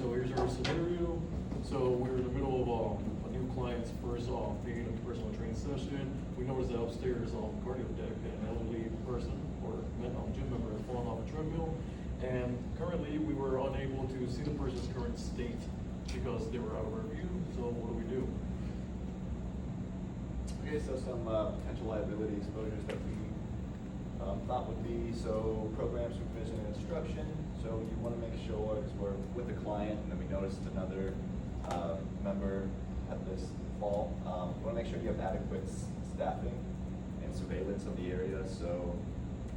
so here's our scenario. So we're in the middle of a new client's first paid personal training session. We noticed that upstairs cardio deck, an elderly person or gym member had fallen off a treadmill. And currently we were unable to see the person's current state because they were out of our view. So what do? Okay, so some potential liability exposures that we thought would be, so program supervision and instruction. So you want to make sure, because we're with the client and then we noticed another member had this fall, you want to make sure you have adequate staffing and surveillance of the area. So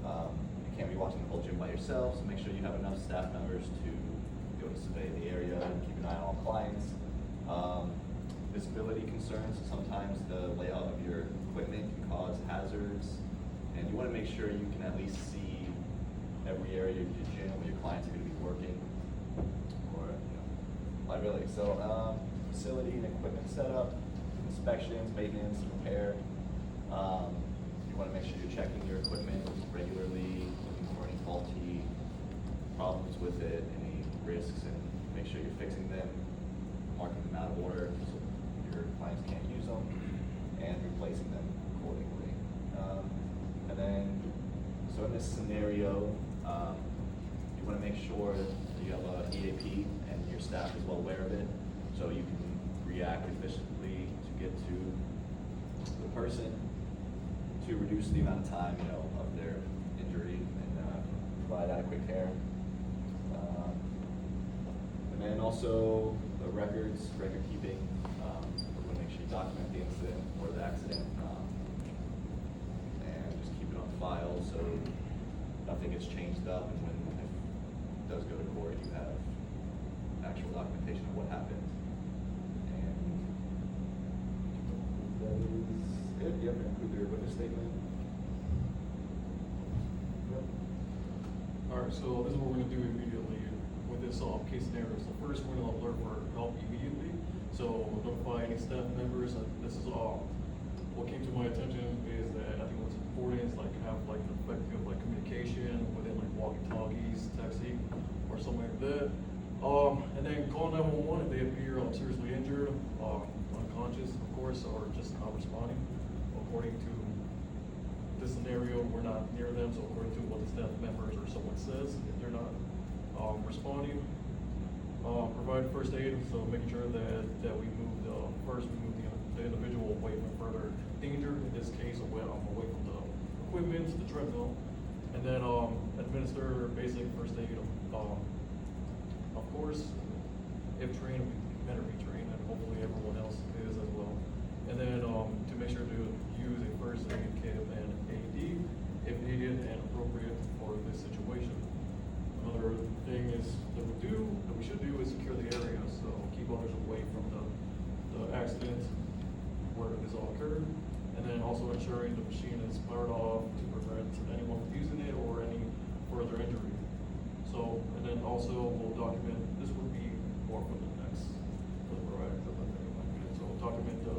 you can't be watching the whole gym by yourself, so make sure you have enough staff members to go to survey the area and keep an eye on all clients. Visibility concerns, sometimes the layout of your equipment can cause hazards, and you want to make sure you can at least see every area of your gym where your clients are going to be working, or liability. So facility and equipment setup, inspections, maintenance, repair. You want to make sure you're checking your equipment regularly, looking for any faulty problems with it, any risks, and make sure you're fixing them, marking them out of order so your clients can't use them, and replacing them accordingly. And then, so in this scenario, you want to make sure that you have a EAP and your staff is well aware of it, so you can react efficiently to get to the person to reduce the amount of time, of their injury and provide adequate care. And then also the record keeping. We want to make sure you document the incident or the accident, and just keep it on file so nothing gets changed up, and when if it does go to court, you have actual documentation of what happened. And that is it. You have to include your witness statement. Yep. All right, so this is what we're gonna do immediately with this case scenario. So first, we're gonna alert for help immediately. So we'll notify any staff members. This is all. What came to my attention is that I think what's important is have an effective communication within walkie-talkies, texting, or something like that. And then call 911 if they appear seriously injured, unconscious, of course, or just not responding. According to this scenario, we're not near them, so according to what the staff members or someone says, if they're not responding, provide first aid, so making sure that we move the individual away from further danger, in this case away from the equipment, the treadmill, and then administer basic first aid. Of course, if trained, we better be trained, and hopefully everyone else is as well. And then to make sure to use a first aid kit and AED if needed and appropriate for this situation. Another thing that we should do is secure the area, so keep others away from the accident where this all occurred, and then also ensuring the machine is powered off to prevent anyone from using it or any further injury. So, and then also we'll document, this would be more for the proactive, so we'll document the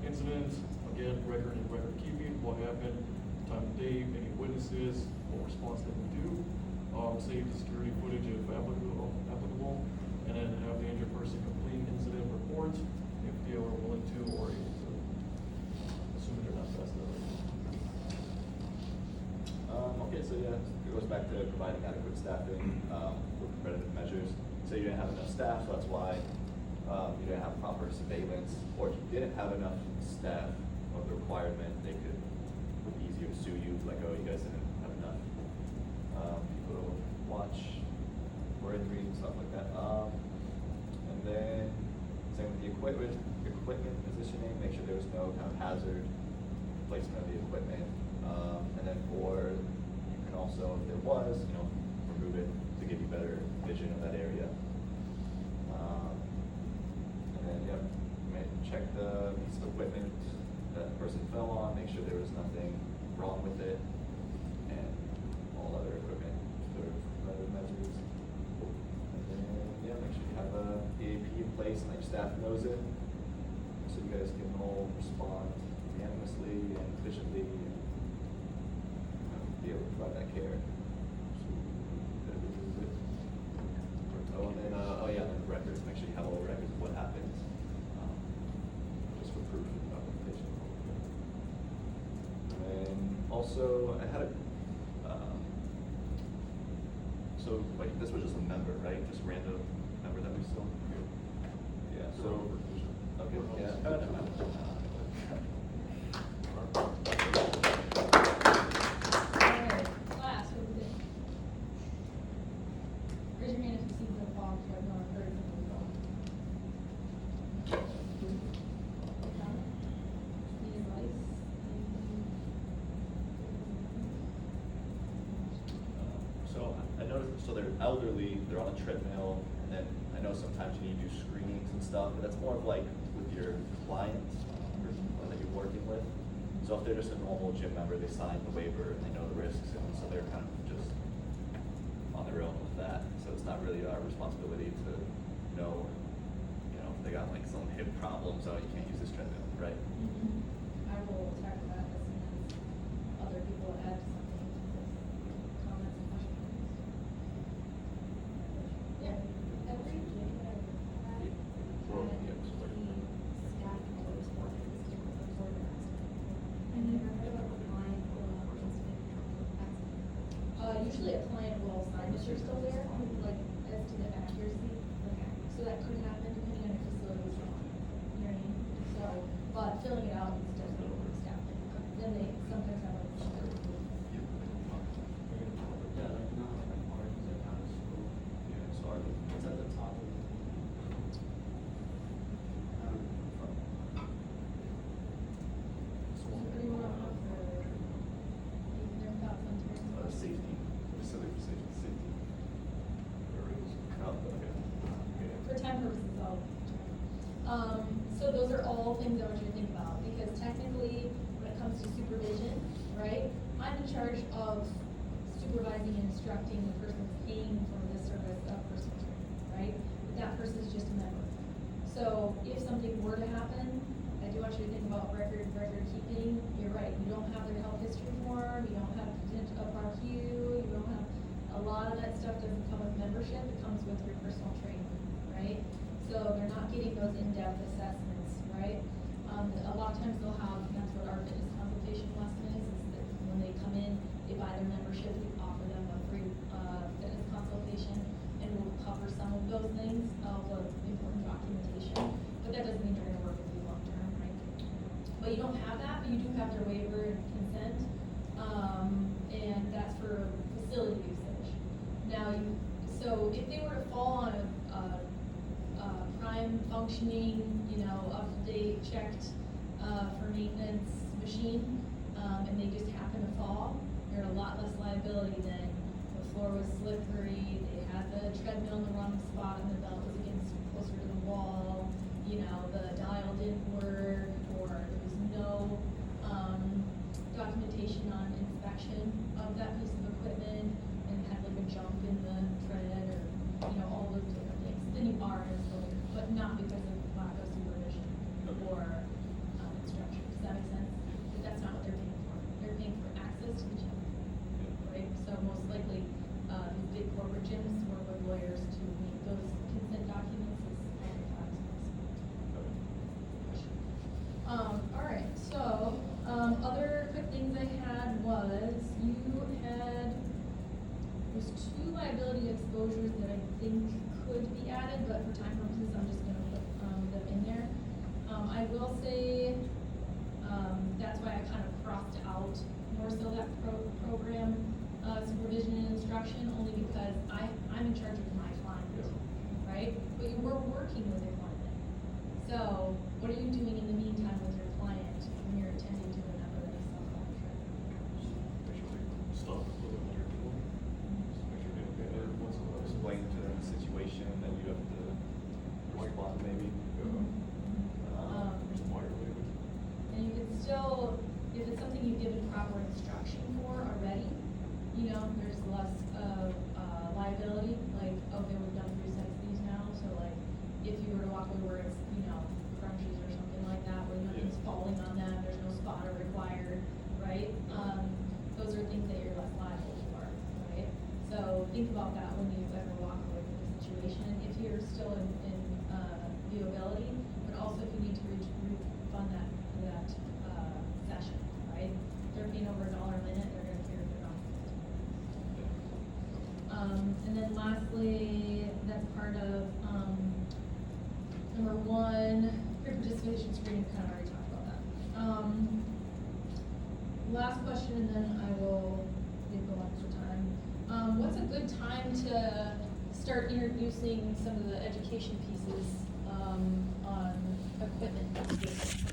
incident, again, record keeping, what happened, time and date, any witnesses, what response they would do. Save the security footage if applicable, and then have the injured person complete incident report if they are willing to or able to, assuming they're not fast enough. Okay, so yeah, it goes back to providing adequate staffing for preventative measures. So you didn't have enough staff, so that's why you didn't have proper surveillance, or if you didn't have enough staff of the requirement, they could be easier to sue you, like, oh, you guys didn't have enough people to watch for injuries and stuff like that. And then same with the equipment positioning, make sure there was no kind of hazard placement of the equipment. And then you can also, if there was, remove it to give you better vision of that area. And then, check the piece of equipment that the person fell on, make sure there was nothing wrong with it, and all other equipment for other measures. And then, make sure you have a EAP in place and your staff knows it, so you guys can all respond unanimously and efficiently and be able to provide that care. So, that is it. Oh, and then, the records, make sure you have all the records of what happened, just for proof and documentation. And also, I had a, so like this was just a member, right? Just random member that we still. Yeah. So. Okay. Yeah. Alright, class, what do you think? Raise your hand if you see the fog, so I've not heard from the fog. Any advice? So I noticed, so they're elderly, they're on a treadmill, and then I know sometimes you need to do screenings and stuff, but that's more of like with your clients or that you're working with. So if they're just a normal gym member, they sign the waiver and they know the risks, and so they're kind of just on their own with that. So it's not really our responsibility to know, if they got like some hip problems, oh, you can't use this treadmill, right? I will tackle that as soon as other people add something to this comments and questions. Yeah. Every gym that I've had, Well, had yeah, the so staff members work in the gym before the accident. I never heard of a client who accident. Usually a client will sign that you're still there, like, as to the accuracy. Okay. So that could happen depending on your facility's wrong. You know what I mean? So, but filling it out is definitely staff. Then they sometimes have like. Yeah, like not like parties that kind of school. Yeah, so It's at the top of the. So what do you want to offer? Their thoughts on Terrin? safety, facility for safety. There is. Oh, okay. For time purposes, so those are all things I want you to think about, because technically, when it comes to supervision, right, I'm in charge of supervising and instructing the person that's paying for the service of personal training, right? That person is just a member. So if something were to happen, I do want you to think about record keeping. You're right, you don't have their health history form, you don't have potential RQ, you don't have, a lot of that stuff doesn't come with membership, it comes with your personal training, right? So they're not getting those in-depth assessments, right? A lot of times they'll have, that's what our fitness consultation lesson is that when they come in, they buy their membership, we offer them a free, fitness consultation, and we'll cover some of those things, the important documentation, but that doesn't mean they're gonna work with you long-term, right? But you don't have that, but you do have their waiver and consent, and that's for facility usage. Now, so if they were to fall on a prime functioning, up-to-date, checked, for maintenance machine, and they just happen to fall, they're a lot less liability than the floor was slippery, they had the treadmill in the wrong spot and the belt was closer to the wall, the dial didn't work, or there was no, documentation on inspection of that piece of equipment, and had like a jump in the tread, or, all those different things, then you are in failure, but not because of lack of supervision or, instruction. Does that make sense? But that's not what they're paying for. They're paying for access to the gym, right? So most likely, these big corporate gyms work with lawyers to meet those consent documents as advertised possible. All right, so, other quick things I had was, there's 2 liability exposures that I think could be added, but for time purposes, I'm just gonna put, them in there. I will say, that's why I kind of crossed out more so that program, supervision and instruction, only because I'm in charge of my client, right? But you were working with your client. So, what are you doing in the meantime with your client when you're attending to a member that is self-contract? Make sure they stop a little bit under people. Just make sure they don't get hurt once in a while. Explain to them the situation that you have to respond maybe. There's some wire labor. And you can still, if it's something you've given proper instruction for already, there's less of, liability, like, okay, we've done 3 sets of these now, so like, if you were to walk away where it's, crunches or something like that, where nothing's falling on them, there's no spotter required, right? Those are things that you're less liable for, right? So think about that when you ever walk away from a situation. cancellation if you're still in viewability, but also if you need to refund that session, right? If they're paying over $1 a minute, they're gonna clear it off. And then lastly, that's part of, number 1, peer participation screening, kind of already talked about that. Last question, and then I will leave a little extra time. What's a good time to start introducing some of the education pieces, on equipment?